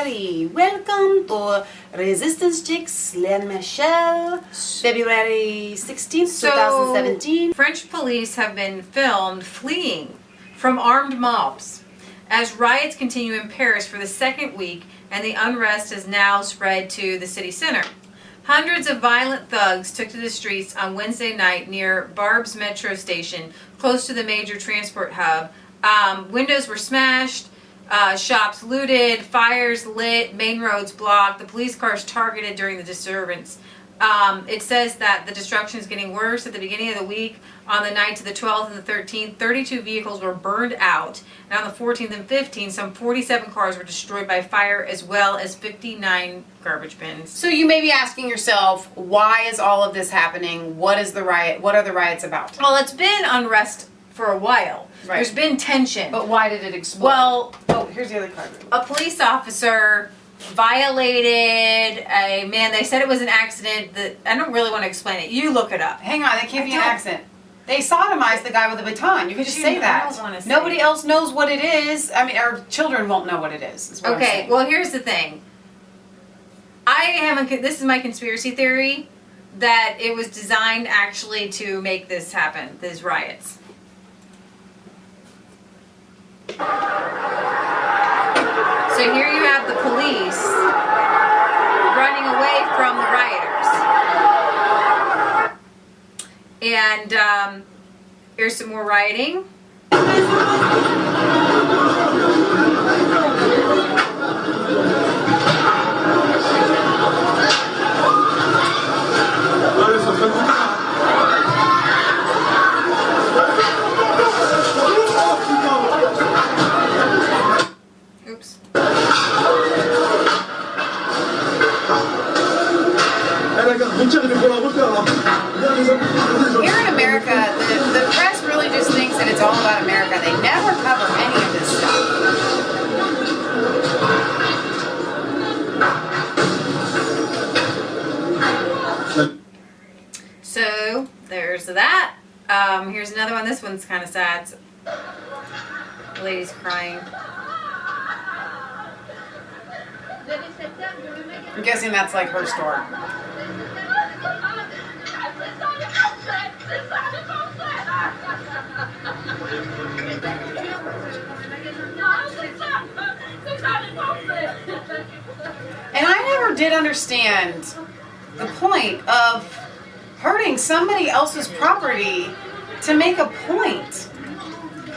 everybody! Welcome to Resistance Chicks, Len Michelle, February 16th, 2017. French police have been filmed fleeing from armed mobs as riots continue in Paris for the second week and the unrest has now spread to the city center. Hundreds of violent thugs took to the streets on Wednesday night near Barb's metro station, close to the major transport hub. Windows were smashed, shops looted, fires lit, main roads blocked, the police cars targeted during the disturbance. It says that the destruction is getting worse. At the beginning of the week, on the night to the 12th and the 13th, 32 vehicles were burned out. And on the 14th and 15th, some 47 cars were destroyed by fire, as well as 59 garbage bins. So you may be asking yourself, why is all of this happening? What is the riot? What are the riots about? Well, it's been unrest for a while. Right. There's been tension. But why did it explode? Well, oh, here's the other card. a police officer violated a man. They said it was an accident. That I don't really want to explain it. You look it up. Hang on, that can't be an accident. They sodomized the guy with the baton. You could just say that. I don't want to say Nobody it. else knows what it is. I mean, our children won't know what it is what I'm Okay, saying. well, here's the thing. This is my conspiracy theory, that it was designed actually to make this happen, these riots. So here you have the police running away from the rioters. And here's some more rioting. Oops. Here in America, the press really just thinks that it's all about America. They never cover any of this stuff. So there's that. Here's another one. This one's kind of sad. The lady's crying. I'm guessing that's like her store. And I never did understand the point of hurting somebody else's property to make a point.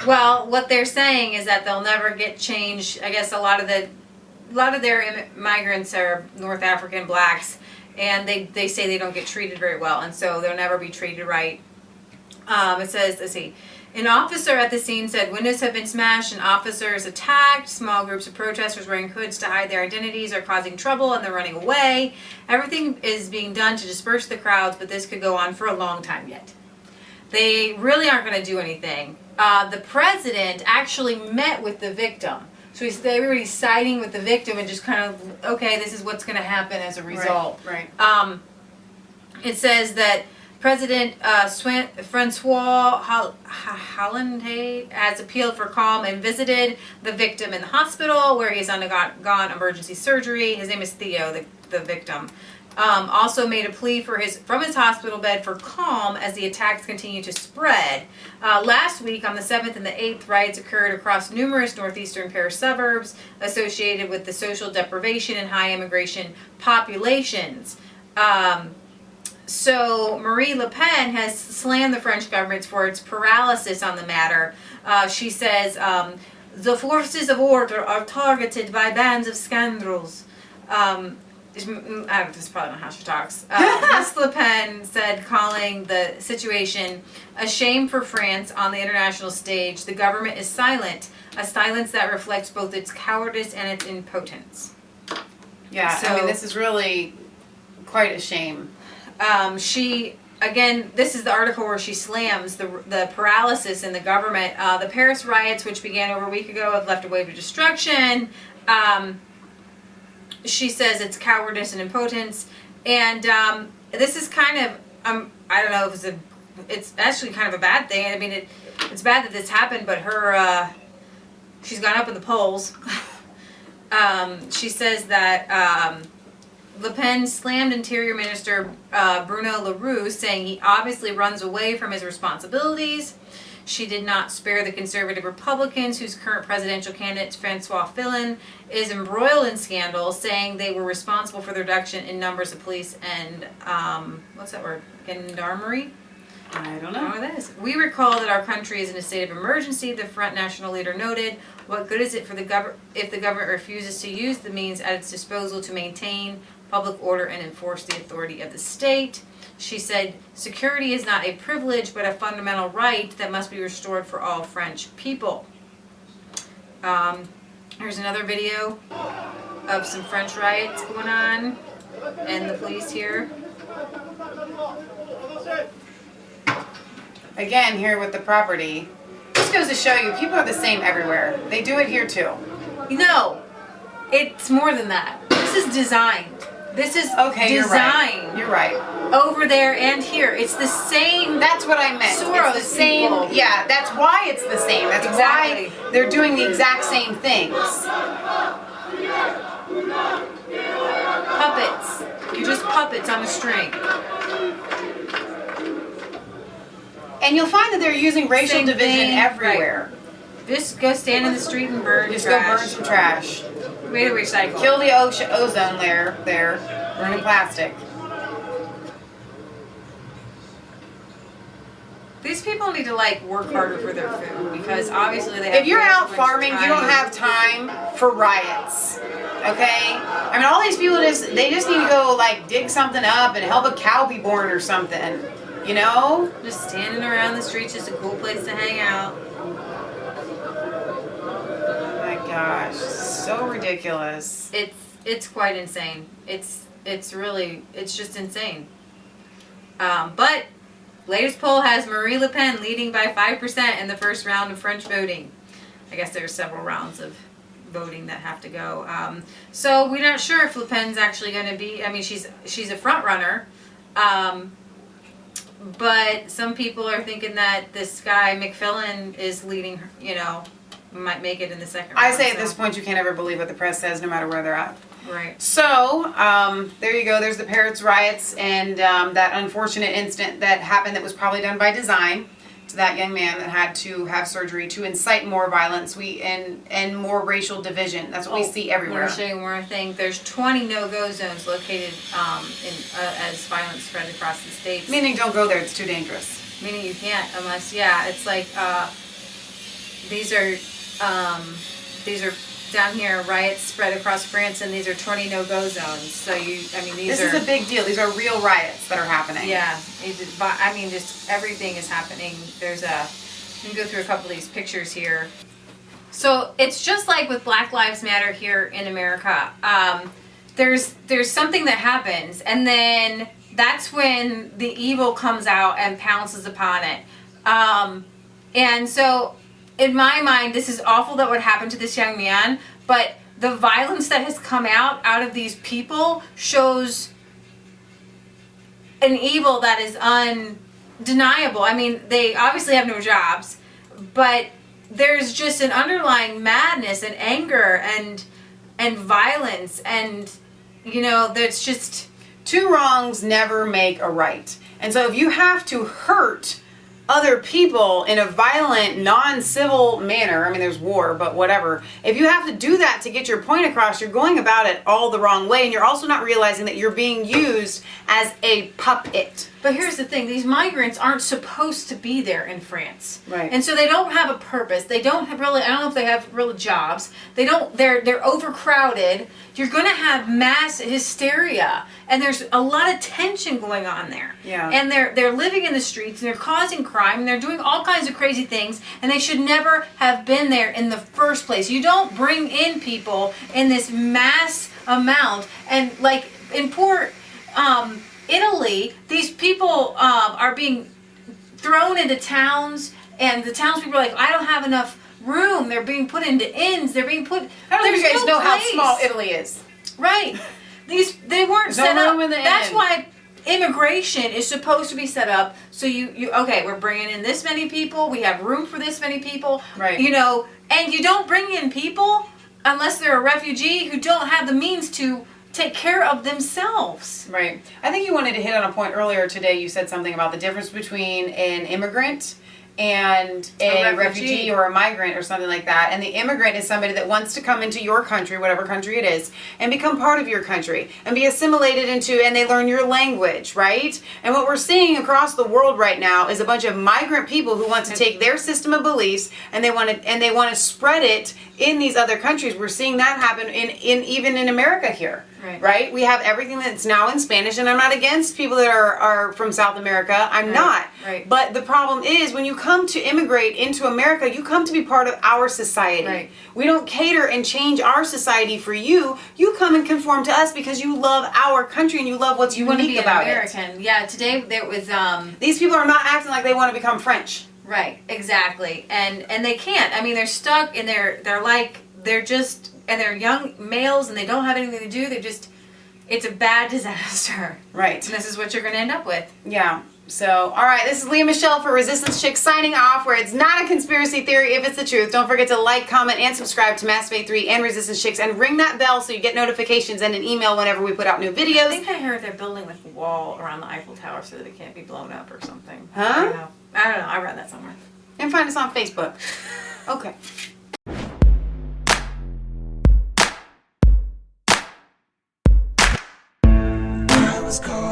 Well, what they're saying is that they'll never get change. I guess a lot of their migrants are North African blacks, and they say they don't get treated very well, and so they'll never be treated right. It says, let's see, an officer at the scene said windows have been smashed and officers attacked. Small groups of protesters wearing hoods to hide their identities are causing trouble and they're running away. Everything is being done to disperse the crowds, but this could go on for a long time yet. They really aren't going to do anything. The president actually met with the victim. So everybody's siding with the victim and just kind of, okay, this is what's going to happen as a result. Right. It says that President Francois Hollande has appealed for calm and visited the victim in the hospital where he's undergone emergency surgery. His name is Théo, the victim. Also made a plea from his hospital bed for calm as the attacks continue to spread. Last week, on the 7th and the 8th, riots occurred across numerous northeastern Paris suburbs associated with the social deprivation and high immigration populations. So Marine Le Pen has slammed the French government for its paralysis on the matter. She says, the forces of order are targeted by bands of scoundrels. This is probably not how she talks. Ms. Le Pen said, calling the situation a shame for France on the international stage. The government is silent, a silence that reflects both its cowardice and its impotence. Yeah, So, I mean, this is really quite a shame. This is the article where she slams the paralysis in the government. The Paris riots, which began over a week ago, have left a wave of destruction. She says it's cowardice and impotence, and this is kind of I don't know if it's actually kind of a bad thing. I mean, it's bad that this happened, but she's gone up in the polls. She says that Le Pen slammed Interior Minister Bruno Leroux, saying he obviously runs away from his responsibilities. She did not spare the conservative Republicans, whose current presidential candidate, Francois Fillon, is embroiled in scandals, saying they were responsible for the reduction in numbers of police and, what's that word? Gendarmerie? I don't I don't know know. what that is. We recall that our country is in a state of emergency, the Front National leader noted. What good is it for the if the government refuses to use the means at its disposal to maintain public order and enforce the authority of the state? She said, security is not a privilege, but a fundamental right that must be restored for all French people. Here's another video of some French riots going on, and the police here. Again, here with the property. This goes to show you, people are the same everywhere. They do it here too. No, it's more than that. This is designed. This is Okay, designed. you're right. Over there and here. It's the same. That's what I meant. Soros It's the same. people. Yeah, that's why it's the same. That's Exactly. why they're doing the exact same things. Puppets. You're just puppets on a string. And you'll find that they're using racial Same division thing, everywhere. Just go stand in the street and burn Just trash. go burn some trash. Way to recycle. Kill the ozone layer there. Burning plastic. These people need to work harder for their food, because obviously they have. If you're way out too much farming, you don't time. have time for riots. Okay? I mean, all these people they just need to go dig something up and help a cow be born or something. You know? Just standing around the streets, just a cool place to hang out. Oh my gosh, so ridiculous. It's quite insane. It's just insane. But latest poll has Marie Le Pen leading by 5% in the first round of French voting. I guess there's several rounds of voting that have to go. So we're not sure if Le Pen's actually going to be. I mean, she's a front runner. But some people are thinking that this guy McFillin is leading her, might make it in the second round. I say at this point you can't ever believe what the press says, no matter where they're at. Right. So, there you go. There's the Paris riots and that unfortunate incident that happened that was probably done by design to that young man that had to have surgery to incite more violence and more racial division. That's what we see I'm everywhere. going to show you one more thing. There's 20 no-go zones located as violence spread across the states. Meaning don't go there, it's too dangerous. Meaning you can't unless, it's like, these are down here, riots spread across France, and these are 20 no-go zones. So these This are... is a big deal. These are real riots that are happening. Yeah, just everything is happening. You can go through a couple of these pictures here. So it's just like with Black Lives Matter here in America. There's something that happens, and then that's when the evil comes out and pounces upon it. And so, in my mind, this is awful that what happened to this young man, but the violence that has come out of these people shows an evil that is undeniable. I mean, they obviously have no jobs, but there's just an underlying madness and anger and violence, and that's just... Two wrongs never make a right. And so if you have to hurt other people in a violent, non-civil manner, I mean, there's war, but whatever. If you have to do that to get your point across, you're going about it all the wrong way, and you're also not realizing that you're being used as a puppet. But here's the thing, these migrants aren't supposed to be there in France. Right. And so they don't have a purpose. They don't have really, I don't know if they have real jobs. They're overcrowded. You're going to have mass hysteria. And there's a lot of tension going on there. Yeah. And they're living in the streets, and they're causing crime, and they're doing all kinds of crazy things, and they should never have been there in the first place. You don't bring in people in this mass amount. And like in poor Italy, these people are being thrown into towns, and the townspeople are like, I don't have enough room. They're being put into inns. They're being put... I don't know if you there's guys no know how place. small Italy is. Right. They weren't There's no set up. room in the That's inn. why immigration is supposed to be set up so okay, we're bringing in this many people. We have room for this many people. Right. And you don't bring in people unless they're a refugee who don't have the means to take care of themselves. Right. I think you wanted to hit on a point earlier today. You said something about the difference between an immigrant and a refugee or a migrant or something like that. And the immigrant is somebody that wants to come into your country, whatever country it is, and become part of your country and be assimilated into, and they learn your language, right? And what we're seeing across the world right now is a bunch of migrant people who want to take their system of beliefs and they want to spread it in these other countries. We're seeing that happen in even in America here. Right? We have everything that's now in Spanish, and I'm not against people that are from South America. I'm not. Right. But the problem is when you come to immigrate into America, you come to be part of our society. Right. We don't cater and change our society for you. You come and conform to us because you love our country and you love what's unique about American. Yeah, today there was These people are not acting like they want to become French. Right, exactly. And they can't. I mean, they're stuck and they're young males and they don't have anything to do. It's a bad disaster. Right. And this is what you're going to end up with. Yeah. So, all right, this is Leah Michelle for Resistance Chick signing off, where it's not a conspiracy theory if it's the truth. Don't forget to like, comment, and subscribe to Masturbate 3 and Resistance Chicks, and ring that bell so you get notifications and an email whenever we put out new videos. I think I heard they're building like a wall around the Eiffel Tower so that it can't be blown up or something. Huh? I don't know. I read that somewhere. And find us on Facebook. Okay. Was caught